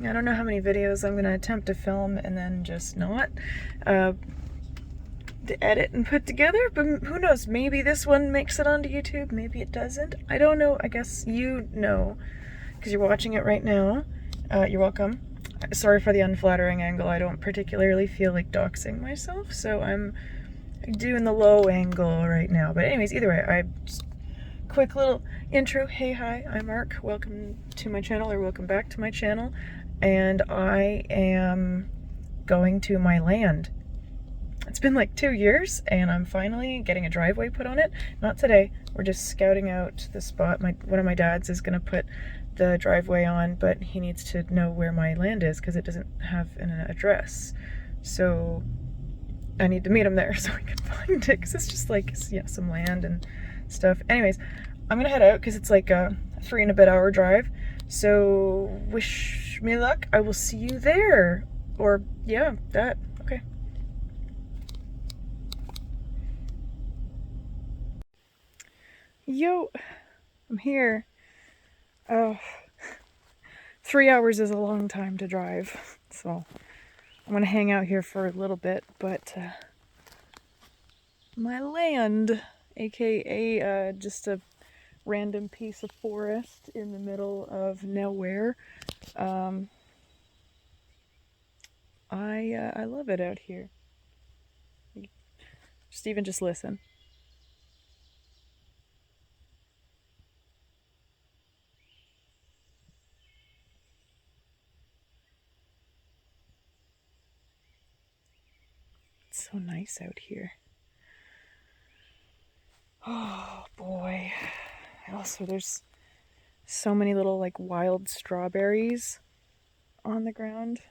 I don't know how many videos I'm gonna attempt to film and then just not to edit and put together, but who knows, maybe this one makes it onto YouTube, maybe it doesn't. I don't know. I guess you know, because you're watching it right now. You're welcome. Sorry for the unflattering angle. I don't particularly feel like doxing myself, so I'm doing the low angle right now. But anyways, either way, I just quick little intro. Hey, hi, I'm Mark. Welcome to my channel, or welcome back to my channel. And I am going to my land. It's been like 2 years, and I'm finally getting a driveway put on it. Not today. We're just scouting out the spot. One of my dads is going to put the driveway on, but he needs to know where my land is because it doesn't have an address. So I need to meet him there so I can find it, because it's just like, yeah, some land and stuff. Anyways, I'm gonna head out because it's like a 3 and a bit hour drive. So wish me luck. I will see you there. Or yeah, that. Okay. Yo, I'm here. 3 hours is a long time to drive, so I'm gonna hang out here for a little bit, but my land, aka just a random piece of forest in the middle of nowhere, I love it out here. Just listen. It's so nice out here. Oh boy. Also, there's so many little like wild strawberries on the ground.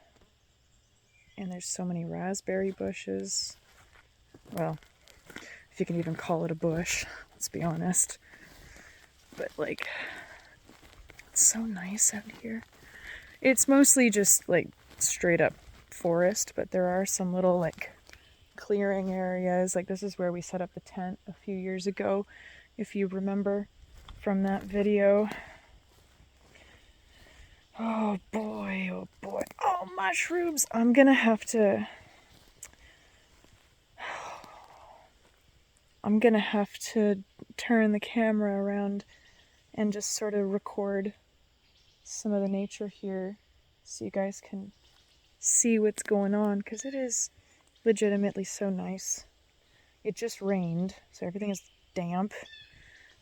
And there's so many raspberry bushes. Well, if you can even call it a bush, let's be honest. But like, it's so nice out here. It's mostly just like straight up forest, but there are some little like clearing areas. Like this is where we set up the tent a few years ago, if you remember from that video. Oh boy, oh boy. Oh, mushrooms! I'm gonna have to turn the camera around and just sort of record some of the nature here so you guys can see what's going on, because it is legitimately so nice. It just rained, so everything is damp,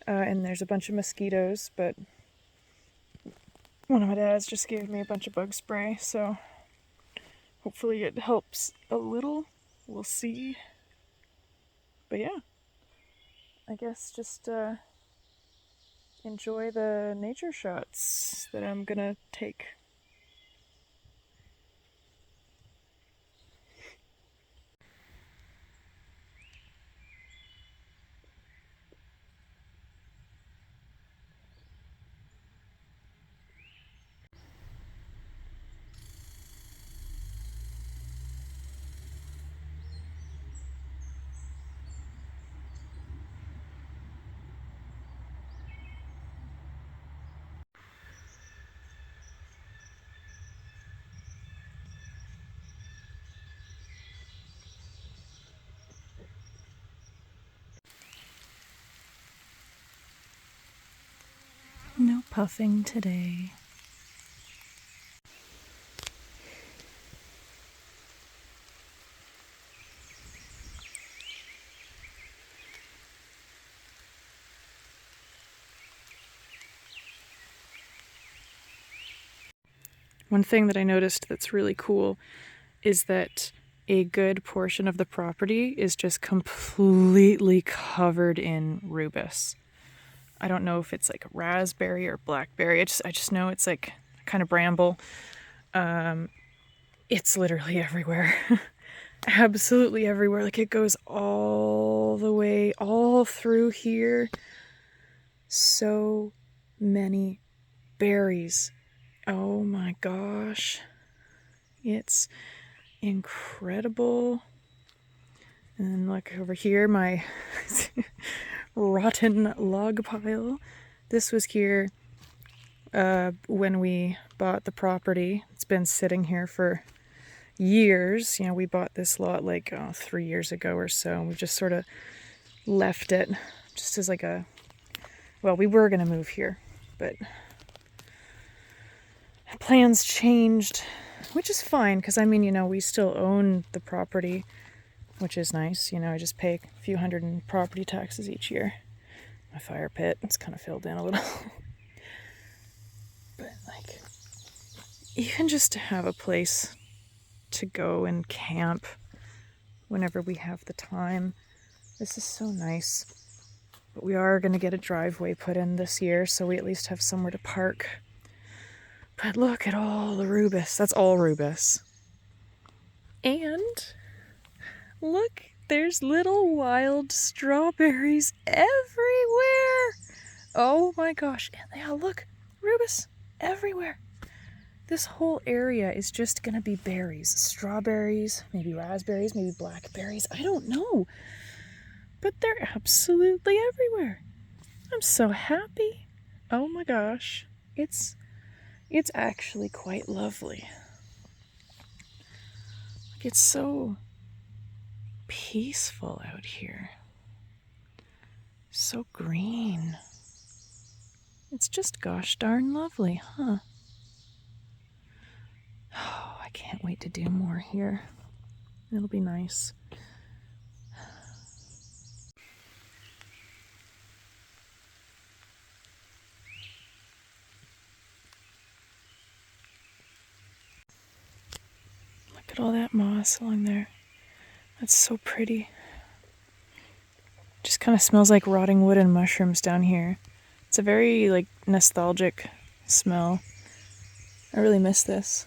and there's a bunch of mosquitoes, but one of my dads just gave me a bunch of bug spray, so hopefully it helps a little. We'll see. But yeah, I guess just enjoy the nature shots that I'm gonna take. No puffing today. One thing that I noticed that's really cool is that a good portion of the property is just completely covered in rubus. I don't know if it's like a raspberry or blackberry. I just know it's like kind of bramble. It's literally everywhere. Absolutely everywhere. Like it goes all the way, all through here. So many berries. Oh my gosh. It's incredible. And then look over here, my rotten log pile. This was here when we bought the property. It's been sitting here for years. You know, we bought this lot like 3 years ago or so. We've just sort of left it just as like a, well, we were going to move here, but plans changed, which is fine because I mean, you know, we still own the property, which is nice. You know, I just pay a few hundred in property taxes each year. My fire pit, it's kind of filled in a little. But like, even just to have a place to go and camp whenever we have the time, this is so nice. But we are going to get a driveway put in this year, so we at least have somewhere to park. But look at all the rubus. That's all rubus. And look, there's little wild strawberries everywhere. Oh my gosh. And yeah, look, rubus everywhere. This whole area is just gonna be berries. Strawberries, maybe raspberries, maybe blackberries. I don't know. But they're absolutely everywhere. I'm so happy. Oh my gosh. It's actually quite lovely. It's so peaceful out here. So green. It's just gosh darn lovely, huh? Oh, I can't wait to do more here. It'll be nice. Look at all that moss along there. That's so pretty. Just kind of smells like rotting wood and mushrooms down here. It's a very like nostalgic smell. I really miss this.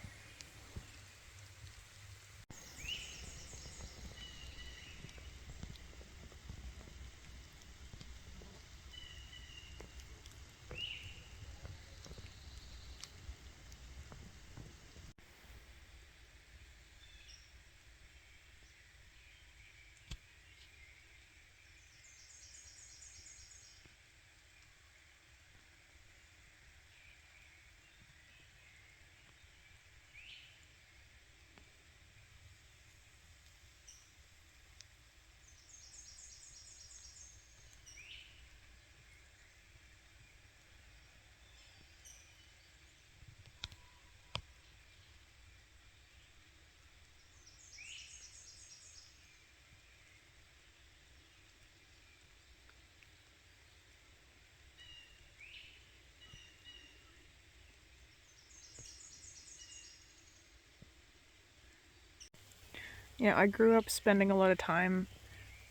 Yeah, I grew up spending a lot of time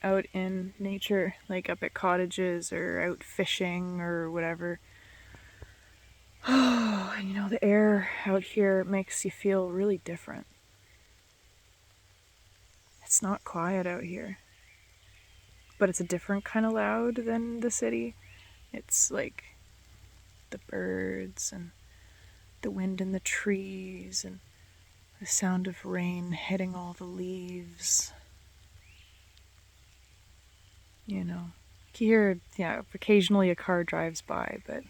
out in nature, like up at cottages or out fishing or whatever. Oh, and you know, the air out here makes you feel really different. It's not quiet out here, but it's a different kind of loud than the city. It's like the birds and the wind in the trees and the sound of rain hitting all the leaves. You know, you hear, yeah, occasionally a car drives by, but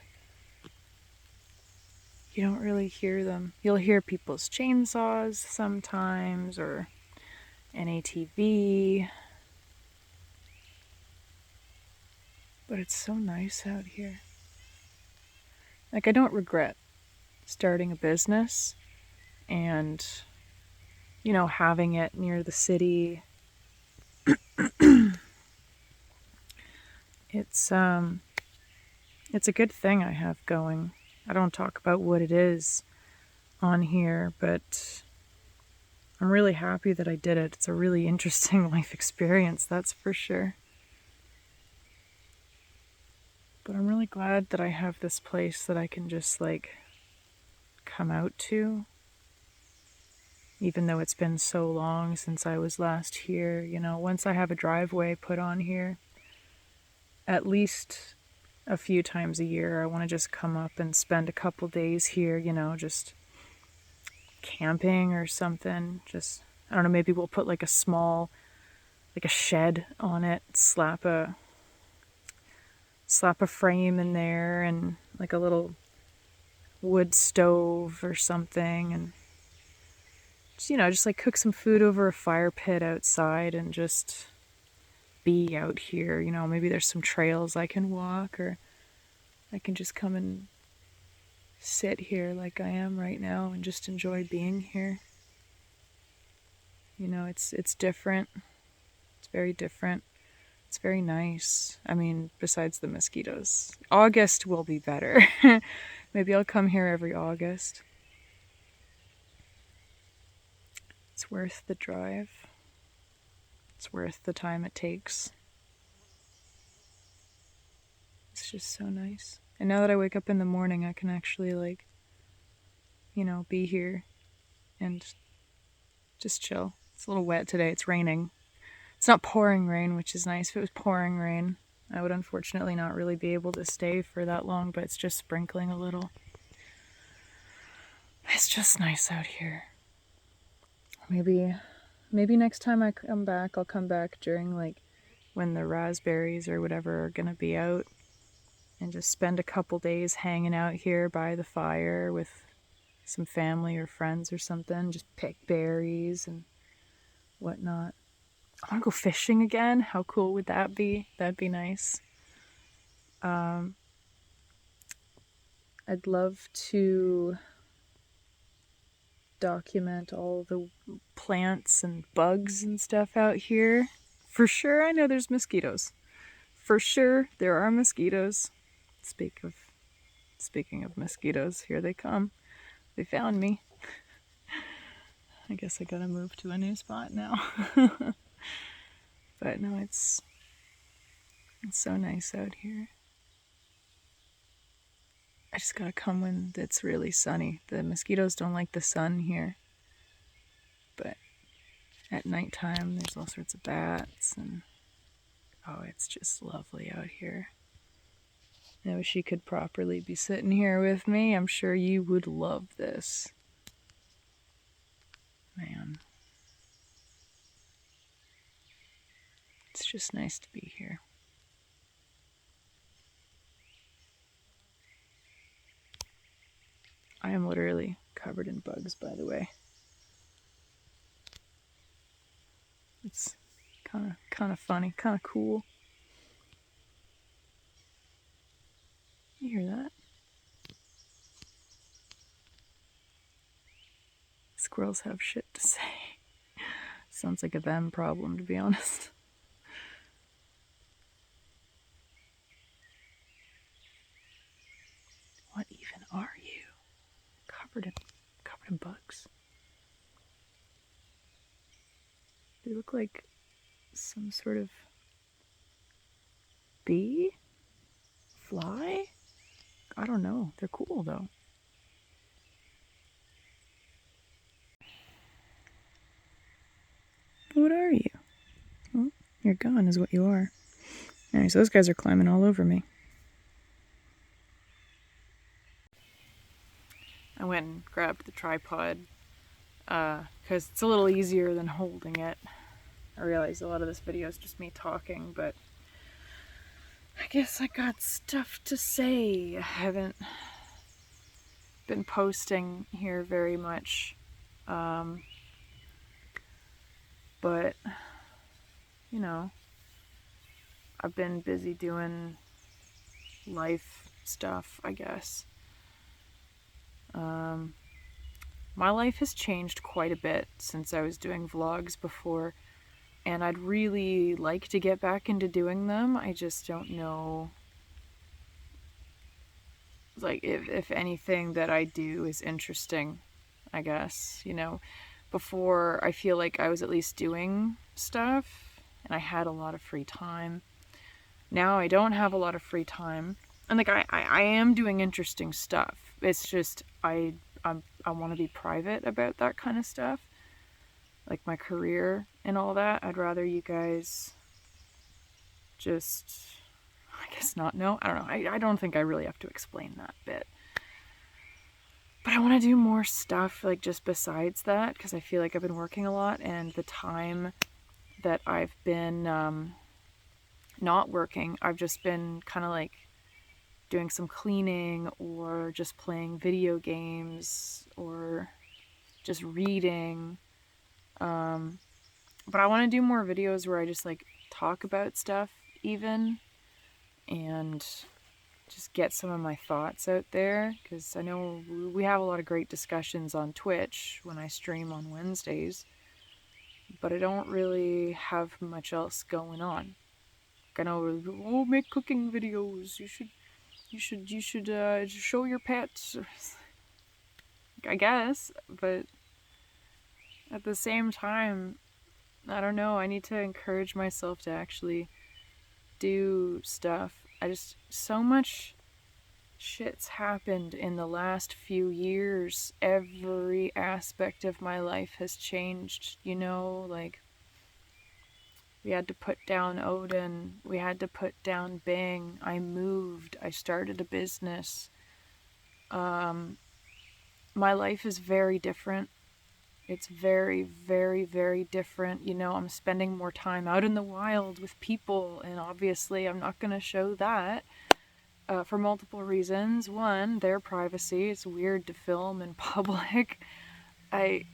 you don't really hear them. You'll hear people's chainsaws sometimes, or an ATV. But it's so nice out here. Like, I don't regret starting a business and, you know, having it near the city. It's a good thing I have going. I don't talk about what it is on here, but I'm really happy that I did it. It's a really interesting life experience, that's for sure. But I'm really glad that I have this place that I can just like come out to. Even though it's been so long since I was last here, you know, once I have a driveway put on here, at least a few times a year, I want to just come up and spend a couple days here, you know, just camping or something. Just, I don't know, maybe we'll put like a small, like a shed on it, slap a frame in there and like a little wood stove or something, and just, just like cook some food over a fire pit outside and just be out here. Maybe there's some trails I can walk, or I can just come and sit here like I am right now and just enjoy being here. It's different. It's very different. It's very nice. I mean, besides the mosquitoes. August will be better. Maybe I'll come here every August. It's worth the drive. It's worth the time it takes. It's just so nice. And now that I wake up in the morning, I can actually, be here and just chill. It's a little wet today. It's raining. It's not pouring rain, which is nice. If it was pouring rain, I would unfortunately not really be able to stay for that long, but it's just sprinkling a little. It's just nice out here. Maybe next time I come back, I'll come back during when the raspberries or whatever are gonna be out, and just spend a couple days hanging out here by the fire with some family or friends or something. Just pick berries and whatnot. I want to go fishing again. How cool would that be? That'd be nice. I'd love to document all the plants and bugs and stuff out here. For sure, I know there's mosquitoes. For sure, there are mosquitoes. Speaking of mosquitoes, here they come. They found me. I guess I gotta move to a new spot now. But no, it's so nice out here. I just gotta come when it's really sunny. The mosquitoes don't like the sun here. But at nighttime, there's all sorts of bats, and it's just lovely out here. I wish you could properly be sitting here with me. I'm sure you would love this. Man. It's just nice to be here. I am literally covered in bugs, by the way. It's kind of funny, kind of cool. You hear that? Squirrels have shit to say. Sounds like a them problem, to be honest. What even are you? Covered in bugs. They look like some sort of bee? Fly? I don't know. They're cool though. What are you? Well, you're gone is what you are. Anyways, those guys are climbing all over me. I went and grabbed the tripod because it's a little easier than holding it. I realize a lot of this video is just me talking, but I guess I got stuff to say. I haven't been posting here very much, but I've been busy doing life stuff, I guess. My life has changed quite a bit since I was doing vlogs before, and I'd really like to get back into doing them. I just don't know, if anything that I do is interesting, I guess. Before, I feel like I was at least doing stuff, and I had a lot of free time. Now I don't have a lot of free time, and I am doing interesting stuff. It's just I want to be private about that kind of stuff, like my career and all that. I'd rather you guys just, I guess, not know. I don't know. I don't think I really have to explain that bit. But I want to do more stuff, just besides that, because I feel like I've been working a lot, and the time that I've been not working, I've just been kind of doing some cleaning or just playing video games or just reading. But I want to do more videos where I just like talk about stuff even and just get some of my thoughts out there, because I know we have a lot of great discussions on Twitch when I stream on Wednesdays, but I don't really have much else going on. I know, oh, make cooking videos. You should show your pets. I guess, but at the same time, I don't know. I need to encourage myself to actually do stuff. So much shit's happened in the last few years. Every aspect of my life has changed, like we had to put down Odin, we had to put down Bing, I moved, I started a business. My life is very different. It's very, very, very different. I'm spending more time out in the wild with people, and obviously I'm not going to show that for multiple reasons. One, their privacy. It's weird to film in public. I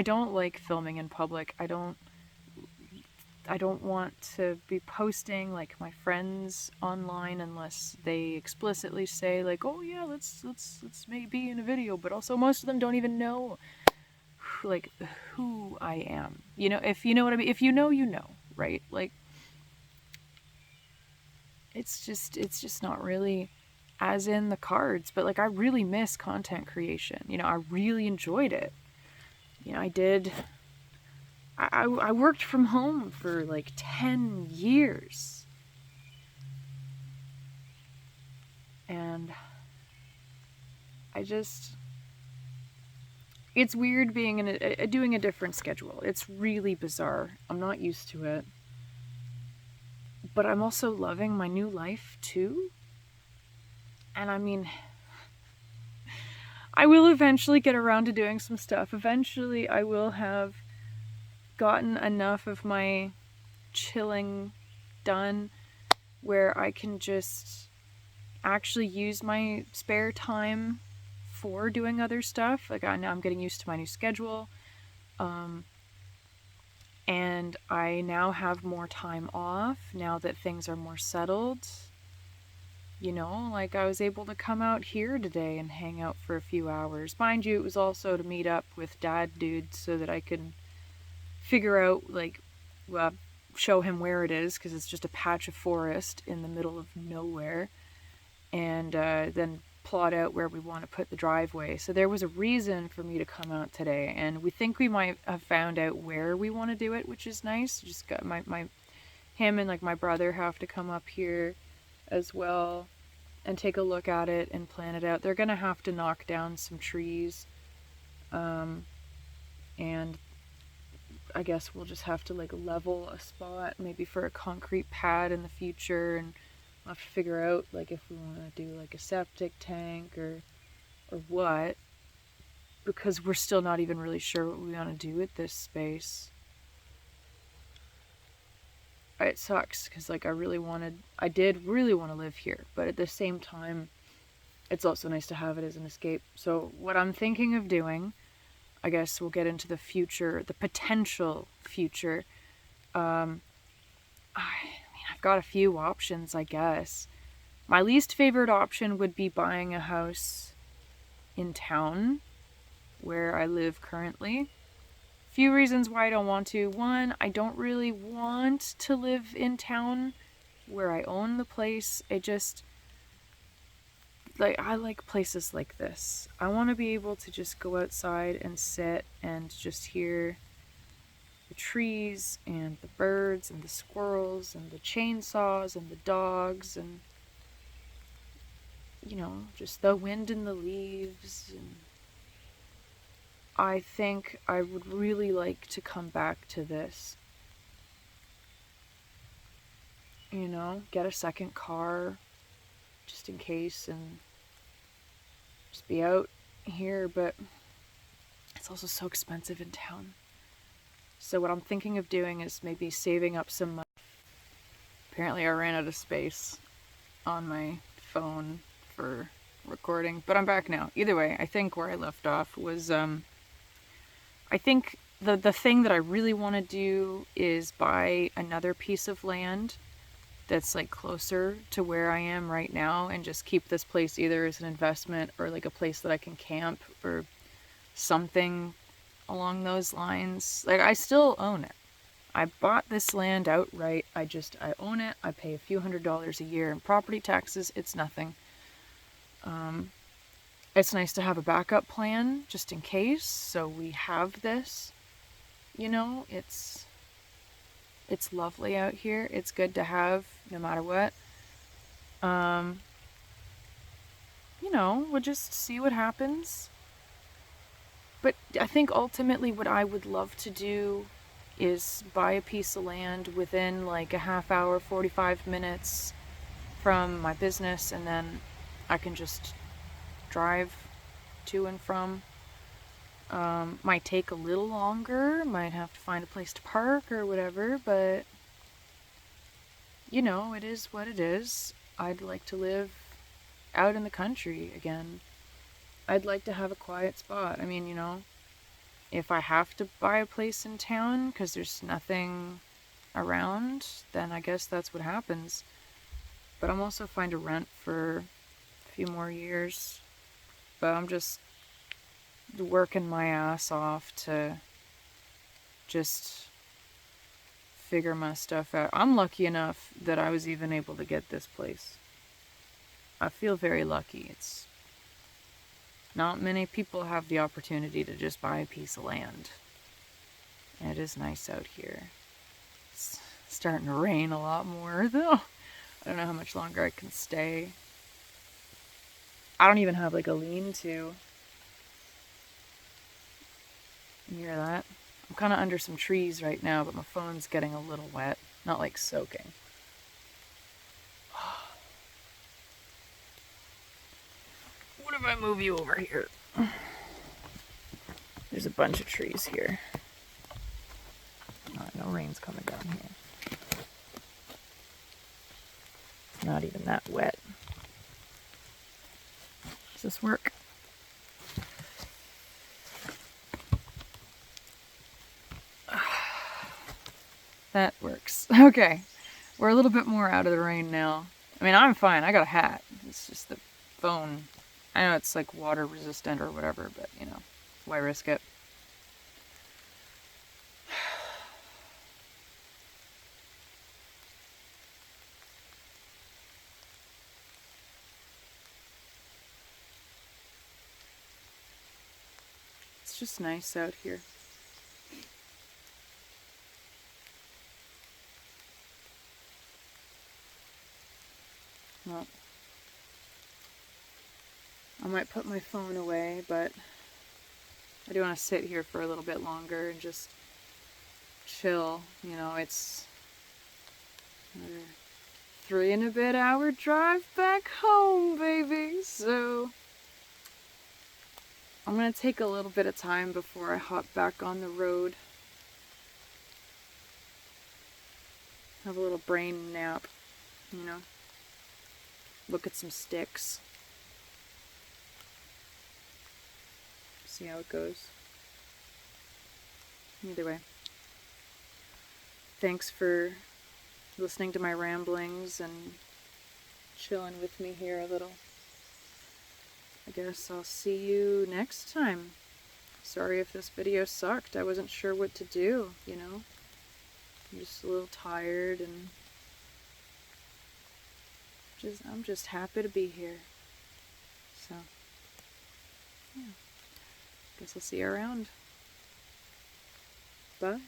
don't like filming in public. I don't want to be posting like my friends online unless they explicitly say like, oh yeah, let's maybe in a video. But also most of them don't even know like who I am. If you know what I mean. If you know, right? Like it's just not really as in the cards, but like I really miss content creation. I really enjoyed it. I worked from home for like 10 years. And it's weird being doing a different schedule. It's really bizarre. I'm not used to it. But I'm also loving my new life too. And I mean, I will eventually get around to doing some stuff. Eventually I will have gotten enough of my chilling done where I can just actually use my spare time for doing other stuff. Like now I'm getting used to my new schedule. And I now have more time off now that things are more settled. Like I was able to come out here today and hang out for a few hours. Mind you, it was also to meet up with dad dude so that I could figure out, like, show him where it is, because it's just a patch of forest in the middle of nowhere. And then plot out where we want to put the driveway. So there was a reason for me to come out today, and we think we might have found out where we want to do it, which is nice. Just got him and like my brother have to come up here as well and take a look at it and plan it out. They're gonna have to knock down some trees, and I guess we'll just have to like level a spot maybe for a concrete pad in the future, and we'll have to figure out like if we want to do like a septic tank or what, because we're still not even really sure what we want to do with this space. It sucks because like I did really want to live here, but at the same time it's also nice to have it as an escape. So what I'm thinking of doing, I guess we'll get into the future, the potential future. I've got a few options, I guess. My least favorite option would be buying a house in town where I live currently. Few reasons why I don't want to. One, I don't really want to live in town where I own the place. I like places like this. I want to be able to just go outside and sit and just hear the trees and the birds and the squirrels and the chainsaws and the dogs and just the wind in the leaves. And I think I would really like to come back to this. Get a second car just in case and just be out here, but it's also so expensive in town. So what I'm thinking of doing is maybe saving up some money. Apparently I ran out of space on my phone for recording, but I'm back now. Either way, I think where I left off was, I think the thing that I really want to do is buy another piece of land that's like closer to where I am right now and just keep this place either as an investment or like a place that I can camp or something along those lines. Like, I still own it. I bought this land outright. I own it. I pay a few $100s a year in property taxes. It's nothing. It's nice to have a backup plan just in case. So we have this. You know, it's lovely out here. It's good to have no matter what. You know, we'll just see what happens. But I think ultimately what I would love to do is buy a piece of land within like a half hour, 45 minutes from my business, and then I can just drive to and from. Might take a little longer, might have to find a place to park or whatever, but you know, it is what it is. I'd like to live out in the country again. I'd like to have a quiet spot. I mean, you know, if I have to buy a place in town because there's nothing around, then I guess that's what happens. But I'm also fine to rent for a few more years. But I'm just working my ass off to just figure my stuff out. I'm lucky enough that I was even able to get this place. I feel very lucky. It's not many people have the opportunity to just buy a piece of land. And it is nice out here. It's starting to rain a lot more, though. I don't know how much longer I can stay. I don't even have like a lean-to. You hear that? I'm kind of under some trees right now, but my phone's getting a little wet. Not like soaking. What if I move you over here? There's a bunch of trees here. No rain's coming down here. It's not even that wet. Does this work? That works. Okay. We're a little bit more out of the rain now. I mean, I'm fine. I got a hat. It's just the phone. I know it's like water resistant or whatever, but you know, why risk it? It's just nice out here. Well, I might put my phone away, but I do want to sit here for a little bit longer and just chill. You know, it's another 3 and a bit hour drive back home, baby. So I'm gonna take a little bit of time before I hop back on the road. Have a little brain nap, you know. Look at some sticks. See how it goes. Either way. Thanks for listening to my ramblings and chilling with me here a little. I guess I'll see you next time. Sorry if this video sucked. I wasn't sure what to do, you know. I'm just a little tired and I'm just happy to be here. So, yeah. Guess I'll see you around. Bye.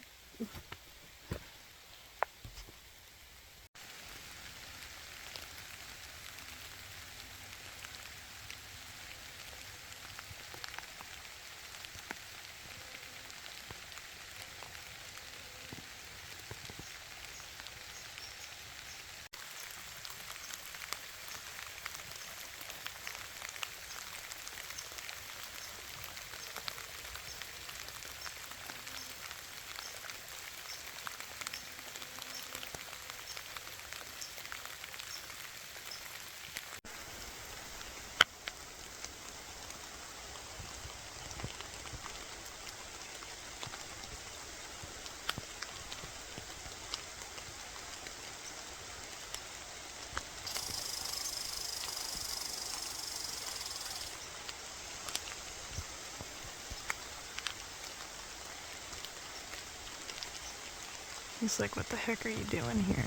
He's like, what the heck are you doing here?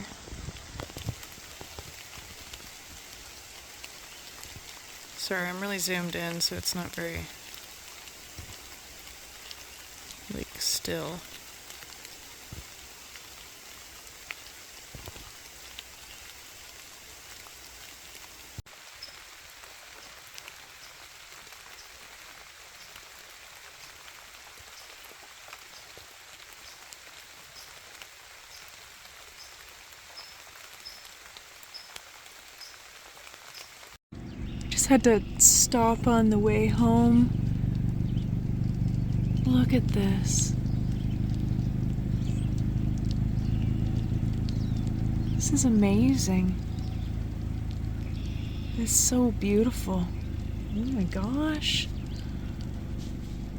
Sorry, I'm really zoomed in, so it's not very, like, still. Just had to stop on the way home. Look at this. This is amazing. It's so beautiful. Oh my gosh.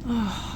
Oh.